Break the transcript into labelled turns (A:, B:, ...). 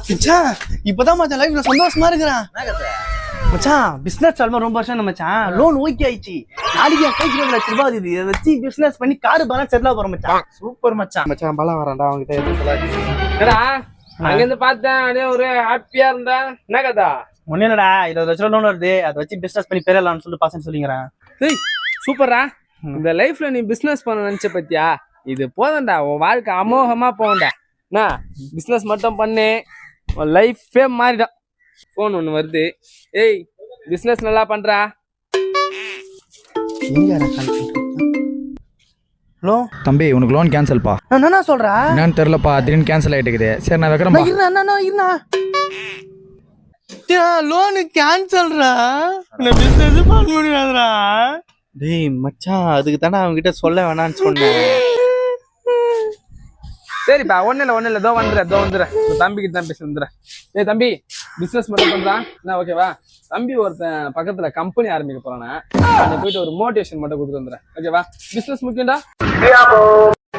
A: மச்சான் இப்பதான் மச்சான் லைஃப்ல சந்தோஷமா இருக்கிறேன் மச்சான். பிசினஸ் சால்வா ரொம்ப வருஷம் மச்சான். லோன் ஓகே ஆயிடுச்சு. நாளைக்கு கைக்கு 2 லட்சம் ரூபாய் இது. இதை வச்சு பிசினஸ் பண்ணி காரு பேலன்ஸ் செட்டில் போறோம் மச்சான்.
B: சூப்பர் மச்சான்.
A: மச்சான் பலம் வரான்டா அவங்ககிட்ட எதுவும் சொல்லாது.
C: என்னடா அங்க இருந்து பார்த்தேன் அப்படியே ஒரு ஹாப்பியா இருந்தா என்ன கதா?
A: ஒன்னும் இல்லடா 20 லட்சம் லோன் வருது. அதை வச்சு பிசினஸ் பண்ணி பெறலாம்னு சொல்லிட்டு பாசன்னு சொல்லிக்கிறேன்.
C: டேய் சூப்பரா. இந்த லைஃப்ல நீ பிசினஸ் பண்ண நினைச்ச பத்தியா? இது போதண்டா, உன் வாழ்க்கை அமோகமா போகண்டா. என்ன பிசினஸ் மட்டும் பண்ணு, உன் லைஃபே மாறிடும். போன் ஒண்ணு வருது. ஏய் பிசினஸ் நல்லா பண்றா.
A: ஹலோ
B: தம்பி, உனக்கு லோன் கேன்சல்ப்பா.
A: என்ன சொல்றா?
B: என்னன்னு தெரியலப்பா, திடீர்னு கேன்சல் ஆயிட்டுக்குது. சரி நான் வைக்கிறேன்ப்பா.
A: லோனு கேன்சல்ரா. பிசினஸ் பண்ண முடியாதுடா. டேய் மச்சான், அதுக்கு தானே அவங்க கிட்ட சொல்ல வேணாம்னு சொன்னேன்.
C: சரிப்பா, ஒண்ணு இல்ல தோ வந்துடுறேன். தம்பி கிட்ட தான் பேச வந்துடுறேன். ஏய் தம்பி, பிசினஸ் மட்டும் பண்றான் என்ன? ஓகேவா? தம்பி ஒருத்தன் பக்கத்துல கம்பெனி ஆரம்பிக்க போறானே, அங்க போயிட்டு ஒரு மோட்டிவேஷன் மட்டும் கொடுத்துட்டு வந்துடுறேன். ஓகேவா? பிசினஸ் முக்கியம்டா.